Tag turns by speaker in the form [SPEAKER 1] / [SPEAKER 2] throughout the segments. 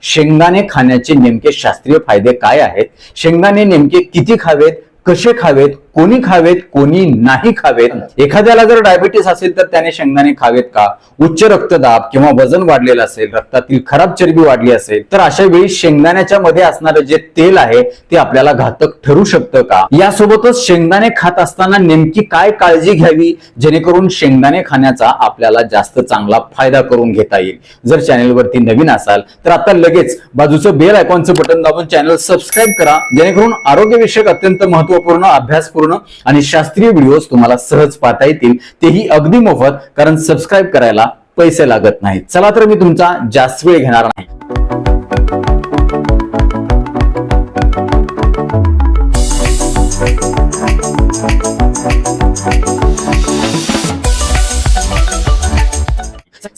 [SPEAKER 1] शेंगदाणे खाण्याचे नेमके शास्त्रीय फायदे काय आहेत, शेंगदाणे नेमके किती खावेत, कसे खावेत, कोणी खावेत, कोणी नाही खावेत, एखाद्याला जर डायबिटीस असेल तर त्याने शेंगदाणे खावेत का, उच्च रक्तदाब किंवा वजन वाढलेलं असेल, रक्तातील खराब चरबी वाढली असेल तर अशा वेळी शेंगदाण्याच्या मध्ये असणारं जे तेल आहे ते आपल्याला घातक ठरू शकतं का, यासोबतच शेंगदाणे खात असताना नेमकी काय काळजी घ्यावी जेणेकरून शेंगदाणे खाण्याचा आपल्याला जास्त चांगला फायदा करून घेता येईल. जर चॅनलवरती नवीन असाल तर आता लगेच बाजूचं बेल आयकॉनचं बटन दाबून चॅनल सबस्क्राईब करा, जेणेकरून आरोग्यविषयक अत्यंत महत्त्वपूर्ण, अभ्यासपूर्ण आणि शास्त्रीय व्हिडिओज तुम्हाला सहज पाहता येतील, तेही अगदी मोफत, कारण सबस्क्राईब करायला पैसे लागत नाहीत. चला तर मी तुमचा जास्त वेळ घेणार नाही.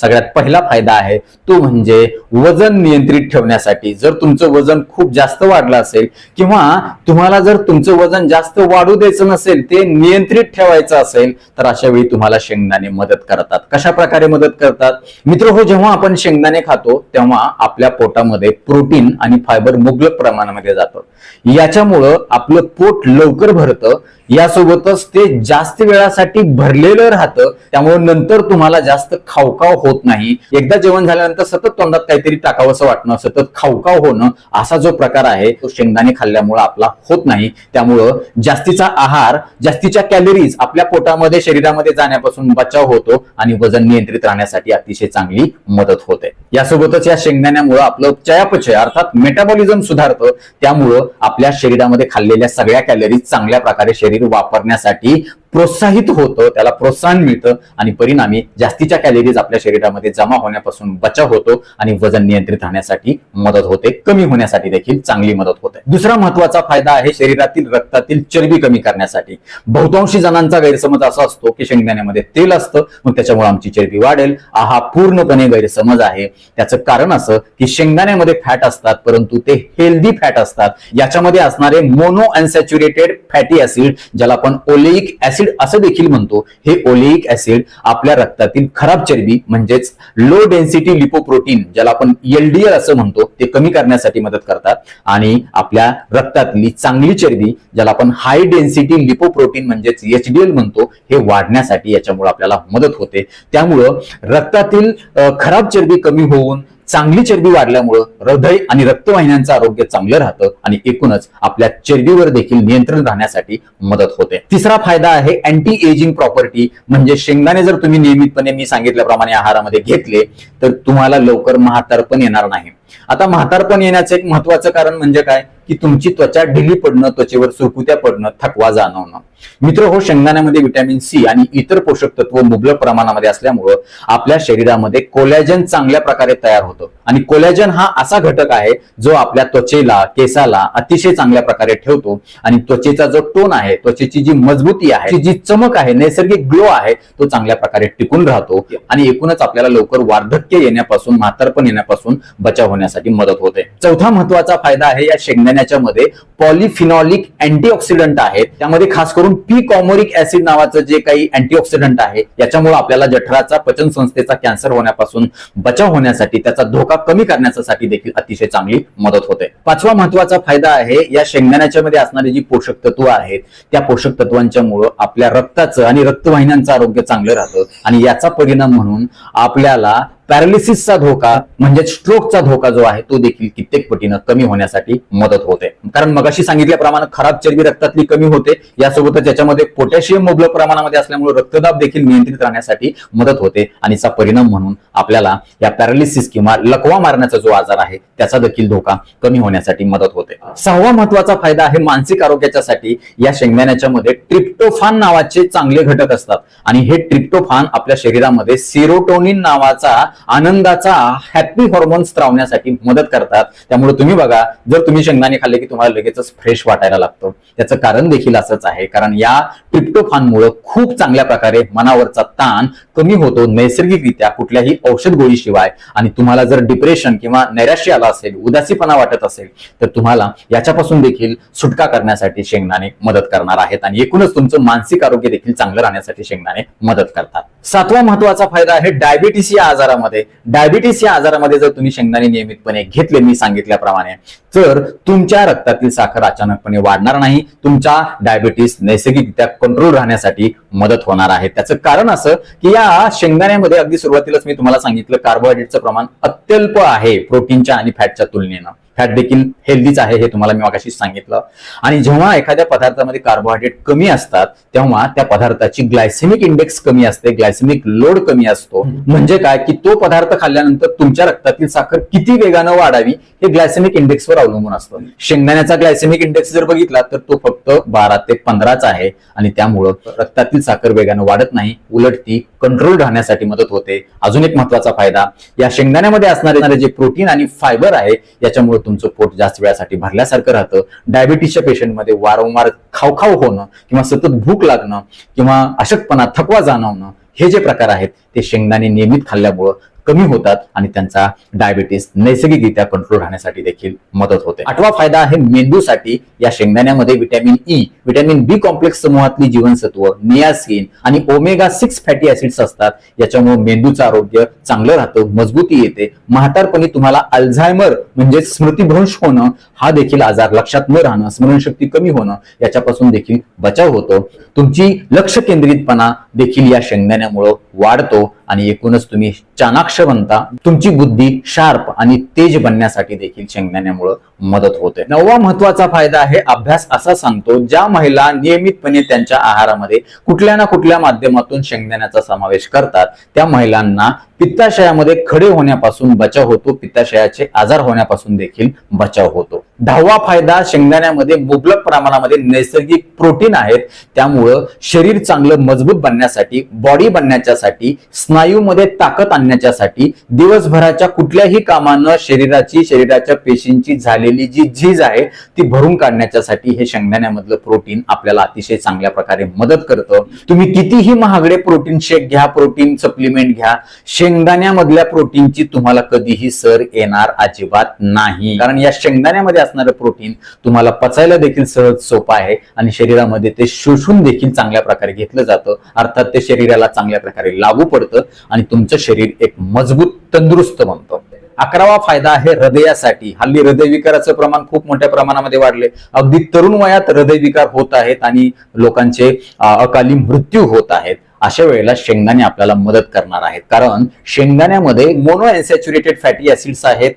[SPEAKER 1] सगळ्यात पहिला फायदा आहे तो म्हणजे वजन नियंत्रित ठेवण्यासाठी. जर तुमचं वजन खूप जास्त वाढलं असेल किंवा तुम्हाला जर तुमचं वजन जास्त वाढू द्यायचं नसेल, ते नियंत्रित ठेवायचं असेल तर अशा वेळी तुम्हाला शेंगदाणे मदत करतात. कशा प्रकारे मदत करतात मित्र हो, जेव्हा आपण शेंगदाणे खातो तेव्हा आपल्या पोटामध्ये प्रोटीन आणि फायबर मुबलक प्रमाणामध्ये जातं. याच्यामुळं आपलं पोट लवकर भरतं, यासोबतच ते जास्त वेळासाठी भरलेलं राहतं, त्यामुळे नंतर तुम्हाला जास्त खावकाव होत नाही. एकदा जेवण झाल्यानंतर सतत तोंडात काहीतरी टाकावंसं वाटणं, सतत खावकाव होणं, असा जो प्रकार आहे तो शेंगदाणे खाल्ल्यामुळे आपला होत नाही. त्यामुळं जास्तीचा आहार, जास्तीच्या कॅलरीज आपल्या पोटामध्ये, शरीरामध्ये जाण्यापासून बचाव होतो आणि वजन नियंत्रित राहण्यासाठी अतिशय चांगली मदत होते. यासोबतच या शेंगदाण्यामुळे आपलं चयापचय अर्थात मेटाबॉलिझम सुधारतं, त्यामुळं आपल्या शरीरामध्ये खाल्लेल्या सगळ्या कॅलरीज चांगल्या प्रकारे शरीर वापरण्यासाठी प्रोत्साहित होतं, त्याला प्रोत्साहन मिळतं आणि परिणामी जास्तीच्या कॅलरीज आपल्या शरीरामध्ये जमा होण्यापासून बचाव होतो आणि वजन नियंत्रित राहण्यासाठी मदत होते, कमी होण्यासाठी देखील चांगली मदत होते. दुसरा महत्वाचा फायदा आहे शरीरातील रक्तातील चरबी कमी करण्यासाठी. बहुतांशी जणांचा गैरसमज असा असतो की शेंगदाण्यामध्ये तेल असतं मग त्याच्यामुळे आमची चरबी वाढेल. हा पूर्णपणे गैरसमज आहे. त्याचं कारण असं की शेंगदाण्यामध्ये फॅट असतात, परंतु ते हेल्दी फॅट असतात. याच्यामध्ये असणारे मोनो अनसॅच्युरेटेड फॅटी ऍसिड, ज्याला आपण ओलेइक ऍसिड असं देखील म्हणतो, हे ओलेइक ऍसिड आपल्या रक्तातील खराब चरबी म्हणजेच लो डेन्सिटी लिपोप्रोटीन, ज्याला आपण एलडीएल असं म्हणतो, ते कमी करण्यासाठी मदत करतात आणि आपल्या रक्तातली चांगली चरबी, ज्याला आपण हाय डेन्सिटी लिपोप्रोटीन म्हणजेच एचडीएल म्हणतो, हे वाढण्यासाठी याच्यामुळे आपल्याला मदत होते. त्यामुळं रक्तातील खराब चरबी कमी होऊन चांगली चरबी वाढल्यामुळं हृदय आणि रक्तवाहिन्यांचं आरोग्य चांगलं राहतं आणि एकूणच आपल्या चरबीवर देखील नियंत्रण राहण्यासाठी मदत होते. तिसरा फायदा आहे अँटी एजिंग प्रॉपर्टी. म्हणजे शेंगदाणे जर तुम्ही नियमितपणे मी सांगितल्याप्रमाणे आहारामध्ये घेतले तर तुम्हाला लवकर म्हातारपण येणार नाही. आता म्हातारपण येण्याचं एक महत्वाचं कारण म्हणजे काय की तुमची त्वचा ढिली पडणं, त्वचेवर सुरकुत्या पडणं, थकवा जाणवणं. मित्र हो, शेंगदाण्यामध्ये व्हिटॅमिन सी आणि इतर पोषक तत्व मुबलक प्रमाणामध्ये असल्यामुळं आपल्या शरीरामध्ये कोलॅजन चांगल्या प्रकारे तयार होतं आणि कोलॅजन हा असा घटक आहे जो आपल्या त्वचेला, केसाला अतिशय चांगल्या प्रकारे ठेवतो आणि त्वचेचा जो टोन आहे, त्वचेची जी मजबूती आहे, जी चमक आहे, नैसर्गिक ग्लो आहे, तो चांगल्या प्रकारे टिकून राहतो आणि एकूणच आपल्याला लवकर वार्धक्य येण्यापासून, म्हातारपण येण्यापासून बचाव होण्यासाठी मदत होते. चौथा महत्वाचा फायदा आहे या शेंगदाण्याच्या मध्ये पॉलिफिनॉलिक अँटीऑक्सिडंट आहेत. त्यामध्ये खास करून पी कॉमोरिक ऍसिड नावाचं जे काही अँटीऑक्सिडंट आहे, याच्यामुळे आपल्याला जठराचा, पचन संस्थेचा कॅन्सर होण्यापासून बचाव होण्यासाठी, त्याचा धोका कमी करण्यासाठी देखील अतिशय चांगली मदत होते. पाचवा महत्वाचा फायदा आहे या शेंगदाण्याच्या मध्ये असणारी जी पोषक तत्व आहेत, त्या पोषक तत्वांच्या मुळे आपल्या रक्ताचं आणि रक्तवाहिन्यांचं आरोग्य चांगलं राहतं आणि याचा परिणाम म्हणून आपल्याला पॅरालिसिसचा धोका म्हणजे स्ट्रोकचा धोका जो आहे तो देखील कित्येक पटीनं कमी होण्यासाठी मदत होते. कारण मगाशी सांगितल्याप्रमाणे खराब चरबी रक्तातली कमी होते, यासोबतच याच्यामध्ये पोटॅशियम मुबलक प्रमाणामध्ये असल्यामुळे रक्तदाब देखील नियंत्रित राहण्यासाठी मदत होते आणि याचा परिणाम म्हणून आपल्याला या पॅरालिसिस किंवा लकवा मारण्याचा जो आजार आहे त्याचा देखील धोका कमी होण्यासाठी मदत होते. सहावा महत्वाचा फायदा आहे मानसिक आरोग्यासाठी. या शेंगदाण्याच्या मध्ये ट्रिप्टोफान नावाचे चांगले घटक असतात आणि हे ट्रिप्टोफान आपल्या शरीरामध्ये सेरोटोनिन नावाचा आनंदाचा हॅपी हॉर्मोन स्त्रावण्यासाठी मदत करतात. त्यामुळे तुम्ही बघा, जर तुम्ही शेंगदाणे खाल्ले की तुम्हाला लगेचच फ्रेश वाटायला लागतं. त्याचं कारण देखील असंच आहे, कारण या ट्रिप्टोफानमुळे खूप चांगल्या प्रकारे मनावरचा ताण कमी होतो नैसर्गिकरित्या, कुठल्याही औषध गोळीशिवाय. आणि तुम्हाला जर डिप्रेशन किंवा नैराश्य आला असेल, उदासीपणा वाटत असेल तर तुम्हाला याच्यापासून देखील सुटका करण्यासाठी शेंगदाणे मदत करणार आहेत आणि एकूणच तुमचं मानसिक आरोग्य देखील चांगलं राहण्यासाठी शेंगदाणे मदत करतात. सातवा महत्वाचा फायदा आहे डायबिटीस या आजारामध्ये. डायबिटीस या आजारामध्ये जर तुम्ही शेंगदाणे नियमितपणे घेतले मी सांगितल्याप्रमाणे, तर तुमच्या रक्तातील साखर अचानकपणे वाढणार नाही. तुमचा डायबिटीस नैसर्गिकरित्या कंट्रोल राहण्यासाठी मदत होणार आहे. त्याचं कारण असं की या शेंगदाण्यामध्ये अगदी सुरुवातीलाच मी तुम्हाला सांगितलं कार्बोहायड्रेटचं प्रमाण अत्यल्प आहे प्रोटीनच्या आणि फॅटच्या तुलनेनं. फॅट देखील हेल्दीच आहे हे तुम्हाला मी मगाशी सांगितलं. आणि जेव्हा एखाद्या पदार्थामध्ये कार्बोहायड्रेट कमी असतात तेव्हा त्या पदार्थाची ग्लायसेमिक इंडेक्स कमी असते, ग्लायसेमिक लोड कमी असतो. म्हणजे काय की तो पदार्थ खाल्ल्यानंतर तुमच्या रक्तातील साखर किती वेगानं वाढावी हे ग्लायसेमिक इंडेक्सवर अवलंबून असतं. शेंगदाण्याचा ग्लायसेमिक इंडेक्स जर बघितला तर तो फक्त 12 ते 15च आहे आणि त्यामुळं रक्तातील साखर वेगानं वाढत नाही, उलट ती कंट्रोल राहण्यासाठी मदत होते. अजून एक महत्वाचा फायदा, या शेंगदाण्यामध्ये असणारे जे प्रोटीन आणि फायबर आहे याच्यामुळे तुमचं पोट जास्त वेळासाठी भरल्यासारखं राहतं. डायबिटीसच्या पेशंटमध्ये वारंवार खावखाव होणं किंवा सतत भूक लागणं किंवा अशक्तपणा, थकवा जाणवणं हे जे प्रकार आहेत ते शेंगदाणे नियमित खाल्ल्यामुळं कमी होतात आणि त्यांचा डायबिटीस नैसर्गिकरित्या कंट्रोल राहण्यासाठी देखील मदत होते. आठवा फायदा आहे मेंदूसाठी. या शेंगदाण्यामध्ये व्हिटॅमिन ई, व्हिटॅमिन बी कॉम्प्लेक्स समूहातली जीवनसत्व, नियासिन आणि ओमेगा 6 फॅटी ऍसिड्स असतात. याच्यामुळे मेंदूचं आरोग्य चांगलं राहतं, मजबूती येते. म्हातारपणी तुम्हाला अल्झायमर म्हणजे स्मृतिभ्रंश होणं हा देखील आजार, लक्षात न राहणं, स्मरणशक्ती कमी होणं याच्यापासून देखील बचाव होतो. तुमची लक्ष केंद्रितपणा देखील या शेंगदाण्यामुळे वाढतो आणि एकूणच तुम्ही चाणाक्ष बनता. तुमची बुद्धी शार्प आणि तेज बनण्यासाठी देखील शेंगदाण्यामुळे मदत होते. नववा महत्वाचा फायदा आहे अभ्यास असा सांगतो, ज्या महिला नियमितपणे त्यांच्या आहारामध्ये कुठल्या ना कुठल्या माध्यमातून शेंगदाण्याचा समावेश करतात त्या महिलांना पित्ताशयामध्ये खडे होण्यापासून बचाव होतो, पित्ताशयाचे आजार होण्यापासून देखील बचाव होतो. 10वा फायदा, शेंगदाण्यामध्ये मुबलक प्रमाणामध्ये नैसर्गिक प्रोटीन आहेत. त्यामुळं शरीर चांगलं मजबूत बनण्यासाठी, बॉडी बनण्यासाठी, स्नायूमध्ये ताकद आणण्यासाठी, दिवसभराच्या कुठल्याही कामानं शरीराच्या पेशींची झालेली जी झीज आहे ती भरून काढण्यासाठी हे शेंगदाण्यामधलं प्रोटीन आपल्याला अतिशय चांगल्या प्रकारे मदत करतं. तुम्ही कितीही महागडे प्रोटीन शेक घ्या, प्रोटीन सप्लिमेंट घ्या, शेंगदाण्यामधल्या प्रोटीनची तुम्हाला कधीही सर येणार अजिबात नाही. कारण या शेंगदाण्यामध्ये असणारं प्रोटीन तुम्हाला पचायला देखील सहज सोपं आहे आणि शरीरामध्ये ते शोषून देखील चांगल्या प्रकारे घेतलं जातं. अर्थात ते शरीराला चांगल्या प्रकारे लागू पडतं आणि तुमचं शरीर एक मजबूत तंदुरुस्त बनतं. 11वा फायदा आहे हृदयासाठी. हल्ली हृदयविकाराचं प्रमाण खूप मोठ्या प्रमाणामध्ये वाढले. अगदी तरुण वयात हृदयविकार होत आहेत आणि लोकांचे अकाली मृत्यू होत आहेत. अशा वेळेला शेंगदाणे आपल्याला मदत करणार आहेत. कारण शेंगदाण्यामध्ये मोनोअनसॅच्युरेटेड फॅटी ऍसिड्स आहेत,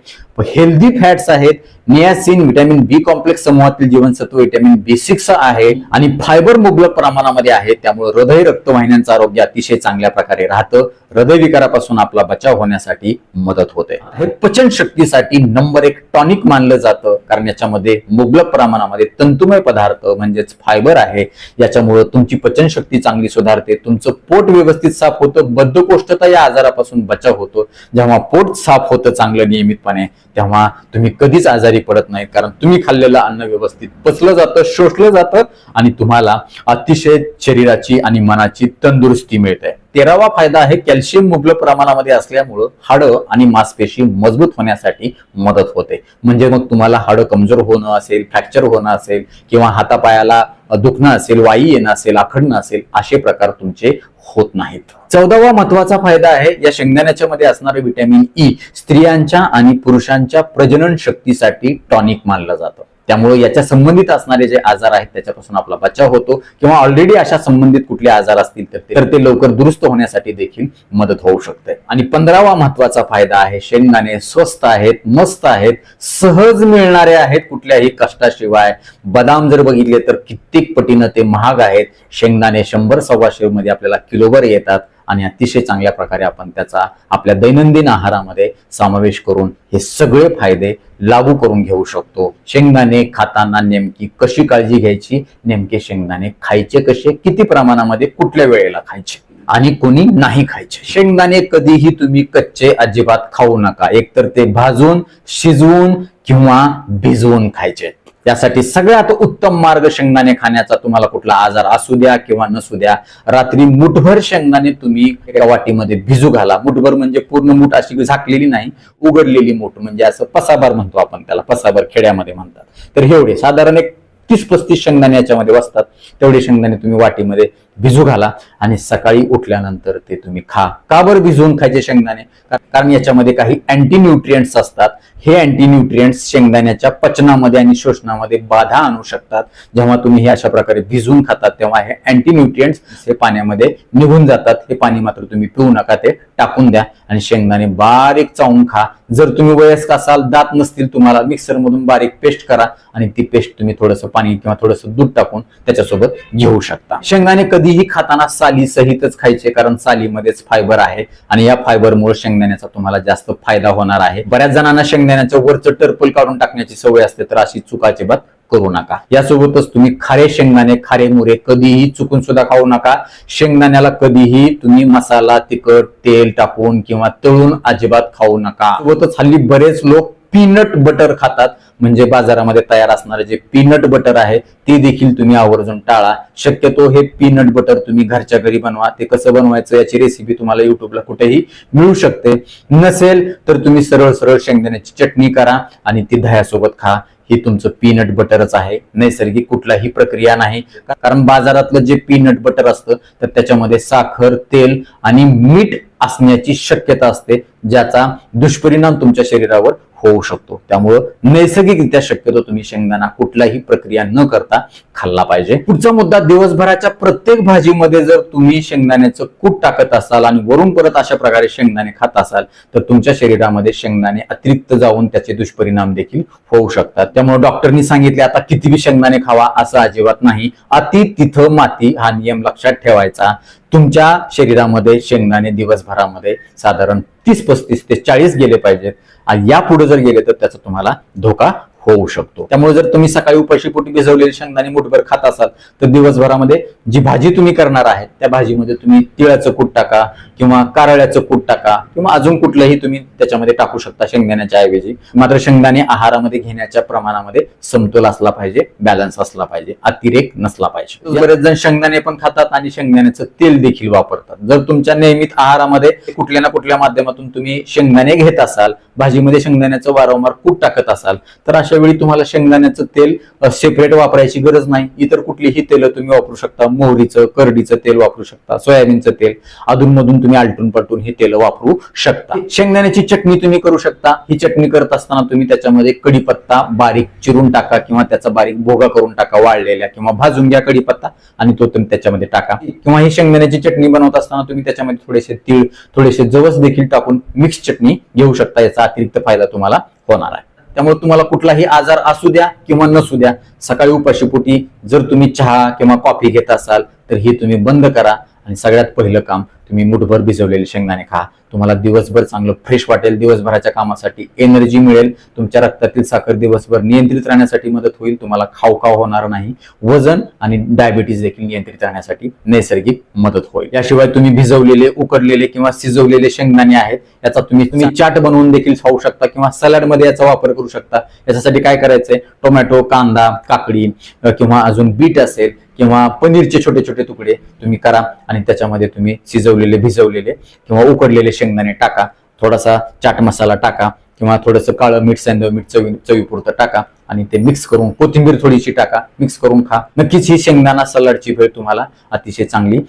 [SPEAKER 1] हेल्दी फॅट्स आहेत, नियासिन, व्हिटॅमिन बी कॉम्प्लेक्स समूहातील जीवनसत्व व्हिटॅमिन B6 आहे आणि फायबर मुबलक प्रमाणामध्ये आहे. त्यामुळे हृदय रक्तवाहिन्यांचं आरोग्य अतिशय चांगल्या प्रकारे राहतं. हृदयविकारापासून आपला बचाव होण्यासाठी मदत होते. हे पचन शक्तीसाठी नंबर 1 टॉनिक मानलं जातं, कारण याच्यामध्ये मुबलक प्रमाणामध्ये तंतुमय पदार्थ म्हणजेच फायबर आहे. याच्यामुळे तुमची पचनशक्ती चांगली सुधारते, तुमचं पोट व्यवस्थित साफ होतं, बद्धकोष्ठता या आजारापासून बचाव होतो. जेव्हा पोट साफ होतं चांगलं नियमितपणे तेव्हा तुम्ही कधीच आजारी पडत नाही, कारण तुम्ही खाल्लेलं अन्न व्यवस्थित पचलं जातं, शोषलं जातं आणि तुम्हाला अतिशय शरीराची आणि मनाची तंदुरुस्ती मिळते. 13वा फायदा आहे कॅल्शियम मुबलक प्रमाणामध्ये असल्यामुळं हाडं आणि मांसपेशी मजबूत होण्यासाठी मदत होते. म्हणजे मग तुम्हाला हाडं कमजोर होणं असेल, फ्रॅक्चर होणं असेल किंवा हातापायाला दुखणं असेल, वाई येणं असेल, आखडणं असेल, असे प्रकार तुमचे होत नाहीत. 14वा महत्वाचा फायदा आहे या शेंगदाण्याच्या मध्ये असणारे व्हिटॅमिन ई स्त्रियांच्या आणि पुरुषांच्या प्रजनन शक्तीसाठी टॉनिक मानलं जातं. त्यामुळे याच्या संबंधित असणारे जे आजार आहेत त्याच्यापासून आपला बचाव होतो किंवा ऑलरेडी अशा संबंधित कुठले आजार असतील तर ते लवकर दुरुस्त होण्यासाठी देखील मदत होऊ शकते. आणि 15वा महत्वाचा फायदा आहे स्वस्त आहेत, मस्त आहेत, सहज मिळणारे आहेत कुठल्याही कष्टाशिवाय. बदाम जर बघितले तर कित्येक पटीनं ते महाग आहेत. शेंगदाणे 100-125 मध्ये आपल्याला किलोभर येतात आणि अतिशय चांगल्या प्रकारे आपण त्याचा आपल्या दैनंदिन आहारामध्ये समावेश करून हे सगळे फायदे लागू करून घेऊ शकतो. शेंगदाणे खाताना नेमकी कशी काळजी घ्यायची, नेमके शेंगदाणे खायचे कसे, किती प्रमाणामध्ये, कुठल्या वेळेला खायचे आणि कोणी नाही खायचे. शेंगदाणे कधीही तुम्ही कच्चे अजिबात खाऊ नका. एकतर ते भाजून, शिजवून किंवा भिजवून खायचे. यासाठी सगळ्यात उत्तम मार्ग शेंगदाणे खाण्याचा, तुम्हाला कुठला आजार असू द्या किंवा नसू द्या, रात्री मुठभर शेंगदाणे तुम्ही एका वाटीमध्ये भिजू घाला. मुठभर म्हणजे पूर्ण मूठ अशी झाकलेली नाही, उघडलेली मूठ म्हणजे असं पसाभर म्हणतो आपण त्याला, पसाभर खेड्यामध्ये म्हणतात. तर एवढे साधारण एक 30-35 शेंगदाणे याच्यामध्ये बसतात. तेवढे शेंगदाणे तुम्ही वाटीमध्ये भिजू घाला आणि सकाळी उठल्यानंतर ते तुम्ही खा. का बरं भिजवून खायचे शेंगदाणे? कारण याच्यामध्ये काही अँटी न्यूट्रिएंट्स असतात. हे अँटी न्यूट्रिएंट्स शेंगदाण्याच्या पचनामध्ये आणि शोषणामध्ये बाधा आणू शकतात. जेव्हा तुम्ही हे अशा प्रकारे भिजवून खातात तेव्हा हे अँटी न्यूट्रिएंट्स हे पाण्यामध्ये निघून जातात. हे पाणी मात्र तुम्ही पिऊ नका, ते टाकून द्या आणि शेंगदाणे बारीक चावून खा. जर तुम्ही वयस्क असाल, दात नसतील तुम्हाला, मिक्सर मधून बारीक पेस्ट करा आणि ती पेस्ट तुम्ही थोडंसं पाणी किंवा थोडंसं दूध टाकून त्याच्यासोबत घेऊ शकता. शेंगदाणे कधीही खाताना साली सहितच खायचे, कारण सालीमध्येच फायबर आहे आणि या फायबरमुळे शेंगदाण्याचा तुम्हाला जास्त फायदा होणार आहे. बऱ्याच जणांना शेंगदाण्याचं वरचं टर्पल काढून टाकण्याची सवय असते, तर अशी चूक अजिबात करू नका. यासोबतच तुम्ही खारे शेंगदाणे, खारे मुरे कधीही चुकून सुद्धा खाऊ नका. शेंगदाण्याला कधीही तुम्ही मसाला, तिखट, तेल टाकून किंवा तळून अजिबात खाऊ नका. सोबतच हल्ली बरेच लोक पीनट बटर खातात, म्हणजे बाजारामध्ये तयार असणारे जे पीनट बटर आहे ते देखील तुम्ही आवर्जून टाळा. शक्यतो हे पीनट बटर तुम्ही घरच्या घरी बनवा. ते कसं बनवायचं याची रेसिपी तुम्हाला युट्यूबला कुठेही मिळू शकते. नसेल तर तुम्ही सरळ सरळ शेंगदाण्याची चटणी करा आणि ती दह्यासोबत खा. ही तुमचं पीनट बटरच आहे, नैसर्गिक कुठलाही प्रक्रिया नाही. कारण बाजारातलं जे पीनट बटर असतं तर त्याच्यामध्ये साखर, तेल आणि मीठ असण्याची शक्यता असते, ज्याचा दुष्परिणाम तुमच्या शरीरावर होऊ शकतो. त्यामुळं नैसर्गिकरित्या शक्यतो तुम्ही शेंगदाणा कुठलाही प्रक्रिया न करता खाल्ला पाहिजे. पुढचा मुद्दा, दिवसभराच्या प्रत्येक भाजीमध्ये जर तुम्ही शेंगदाण्याचं कूट टाकत असाल आणि वरून परत अशा प्रकारे शेंगदाणे खात असाल तर तुमच्या शरीरामध्ये शेंगदाणे अतिरिक्त जाऊन त्याचे दुष्परिणाम देखील होऊ शकतात. त्यामुळे डॉक्टरनी सांगितले आता कितीही शेंगदाणे खावा असं अजिबात नाही. अति तिथं माती हा नियम लक्षात ठेवायचा. तुमच्या शरीरामध्ये शेंगदाणे दिवसभरामध्ये साधारण 30-35 ते 40 गेले पाहिजेत. आणि यापुढे जर गेले तर त्याचा तुम्हाला धोका होऊ शकतो. त्यामुळे जर तुम्ही सकाळी उपाशीपोटी भिजवलेले शेंगदाणे मुठभर खात असाल तर दिवसभरामध्ये जी भाजी तुम्ही करणार आहे त्या भाजीमध्ये तुम्ही तिळाचं कूट टाका किंवा कारळ्याचं कूट टाका किंवा अजून कुठलंही तुम्ही त्याच्यामध्ये टाकू शकता शेंगदाण्याच्या ऐवजी. मात्र शेंगदाणे आहारामध्ये घेण्याच्या प्रमाणामध्ये समतोल असला पाहिजे, बॅलन्स असला पाहिजे, अतिरेक नसला पाहिजे. बरेच जण शेंगदाणे पण खातात आणि शेंगदाण्याचं तेल देखील वापरतात. जर तुमच्या नियमित आहारामध्ये कुठल्या ना कुठल्या माध्यमातून तुम्ही शेंगदाणे घेत असाल, भाजीमध्ये शेंगदाण्याचं वारंवार कूट टाकत असाल तर अशा वेळी तुम्हाला शेंगदाण्याचं तेल सेपरेट वापरायची गरज नाही. इतर कुठलीही तेल तुम्ही वापरू शकता. मोहरीचं, करडीचं तेल वापरू शकता, सोयाबीनचं तेल, अधूनमधून तुम्ही आलटून पलटून ही तेल वापरू शकता. शेंगदाण्याची चटणी तुम्ही करू शकता. ही चटणी करत असताना तुम्ही त्याच्यामध्ये कढीपत्ता बारीक चिरून टाका किंवा त्याचा बारीक भोगा करून टाका, वाळलेल्या किंवा भाजून घ्या कढीपत्ता आणि तो तुम्ही त्याच्यामध्ये टाका. किंवा ही शेंगदाण्याची चटणी बनवत असताना तुम्ही त्याच्यामध्ये थोडेसे तीळ, थोडेसे जवस देखील टाकून मिक्स चटणी घेऊ शकता. याचा अतिरिक्त फायदा तुम्हाला होणार आहे. त्यामुळे तुम्हाला कुठलाही आजार असू द्या किंवा नसू द्या, सकाळी उपाशीपोटी जर तुम्ही चहा किंवा कॉफी घेत असाल तर ही तुम्ही बंद करा आणि सगळ्यात पहिलं काम तुम्ही मुठभर भिजवलेले शेंगदाणे खा. तुम्हाला दिवसभर चांगलं फ्रेश वाटेल, दिवसभराच्या कामासाठी एनर्जी मिळेल, तुमच्या रक्तातील साखर दिवसभर नियंत्रित राहण्यासाठी मदत होईल, तुम्हाला खाऊ होणार नाही, वजन आणि डायबिटीज देखील नियंत्रित राहण्यासाठी नैसर्गिक मदत होईल. याशिवाय तुम्ही भिजवलेले, उकडलेले किंवा शिजवलेले शेंगदाणे आहेत याचा तुम्ही चाट बनवून देखील खाऊ शकता किंवा सलाड मध्ये याचा वापर करू शकता. याच्यासाठी काय करायचंय, टोमॅटो, कांदा, काकडी किंवा अजून बीट असेल किंवा पनीरचे छोटे छोटे तुकडे तुम्ही करा आणि त्याच्यामध्ये तुम्ही शिजवलेले, भिजवलेले किंवा उकडलेले शेंगदाणे टाका, थोडासा चाट मसाला टाका किंवा थोडंसं काळं मीठ, सेंधव मीठ चवीपुरतं टाका आणि ते मिक्स करून, कोथिंबीर थोडीशी टाका, मिक्स करून खा. नक्कीच ही शेंगदाणा सलाडची भेळ तुम्हाला अतिशय चांगली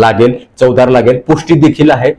[SPEAKER 1] लागेल, चवदार लागेल, पौष्टिक देखील आहे.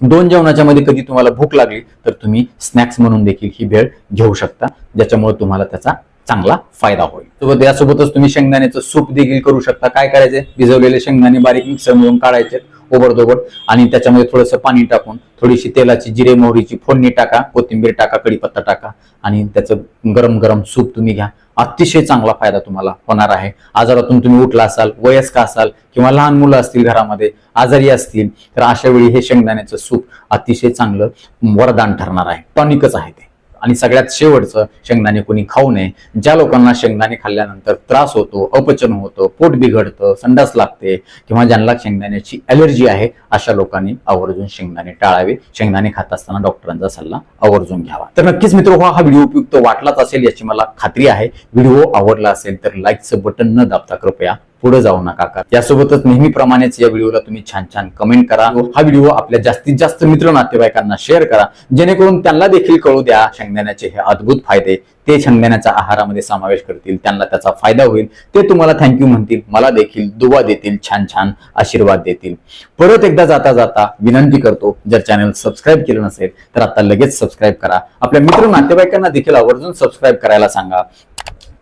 [SPEAKER 1] 2 जेवणाच्या मध्ये कधी तुम्हाला भूक लागली तर तुम्ही स्नॅक्स म्हणून देखील ही भेळ घेऊ शकता, ज्याच्यामुळे तुम्हाला त्याचा चांगला फायदा होईल. यासोबतच तुम्ही शेंगदाण्याचं सूप देखील करू शकता. काय करायचे, भिजवलेले शेंगदाणे बारीक मिक्सर मधून काढायचे ओबडधोबड आणि त्याच्यामध्ये थोडंसं पाणी टाकून थोडीशी तेलाची, जिरे मोहरीची फोडणी टाका, कोथिंबीर टाका, कढीपत्ता टाका आणि त्याचं गरम गरम सूप तुम्ही घ्या. अतिशय चांगला फायदा तुम्हाला होणार आहे. आजारातून तुम्ही उठला असाल, वयस्क असाल किंवा लहान मुलं असतील, घरामध्ये आजारी असतील तर अशा वेळी हे शेंगदाण्याचं सूप अतिशय चांगलं वरदान ठरणार आहे. टॉनिकच आहे ते. आणि सगळ्यात शेवटचं, शेंगदाणे कोणी खाऊ नये. ज्या लोकांना शेंगदाणे खाल्ल्यानंतर त्रास होतो, अपचन होतं, पोट बिघडतं, संडास लागते किंवा ज्यांना शेंगदाण्याची ॲलर्जी आहे अशा लोकांनी आवर्जून शेंगदाणे टाळावे. शेंगदाणे खात असताना डॉक्टरांचा सल्ला आवर्जून घ्यावा. तर नक्कीच मित्र, हा व्हिडिओ उपयुक्त वाटलाच असेल याची मला खात्री आहे. व्हिडिओ आवडला असेल तर लाईकचं बटन न दाबता कृपया पुढे जाऊ नका. यासोबतच नेहमीप्रमाणेच या व्हिडिओला तुम्ही छान छान कमेंट करा. हा व्हिडिओ आपल्या जास्तीत जास्त मित्र नातेवाईकांना शेअर करा, जेणेकरून त्यांना देखील कळू द्या शेंगदाण्याचे हे अद्भुत फायदे. ते शेंगदाण्याच्या आहारामध्ये समावेश करतील, त्यांना त्याचा फायदा होईल, ते तुम्हाला थँक्यू म्हणतील, मला देखील दुवा देतील, छान छान आशीर्वाद देतील. परत एकदा जाता जाता विनंती करतो, जर चॅनल सबस्क्राईब केलं नसेल तर आता लगेच सबस्क्राईब करा. आपल्या मित्र नातेवाईकांना देखील आवर्जून सबस्क्राईब करायला सांगा.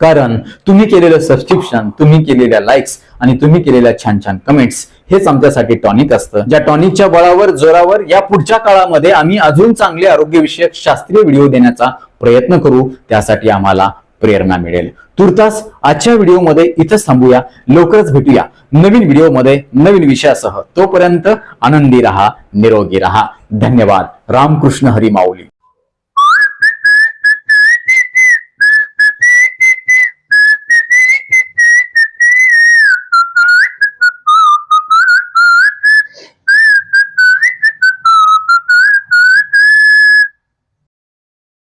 [SPEAKER 1] कारण तुम्ही केलेलं सबस्क्रिप्शन, तुम्ही केलेल्या लाईक्स आणि तुम्ही केलेल्या छान छान कमेंट्स हेच आमच्यासाठी टॉनिक असतं, ज्या टॉनिकच्या बळावर जोरावर या पुढच्या काळामध्ये आम्ही अजून चांगले आरोग्यविषयक शास्त्रीय व्हिडिओ देण्याचा प्रयत्न करू. त्यासाठी आम्हाला प्रेरणा मिळेल. तुर्तास आजच्या व्हिडिओमध्ये इथंच थांबूया. लवकरच भेटूया नवीन व्हिडिओमध्ये नवीन विषयासह. तोपर्यंत आनंदी राहा, निरोगी राहा. धन्यवाद. रामकृष्ण हरी माऊली.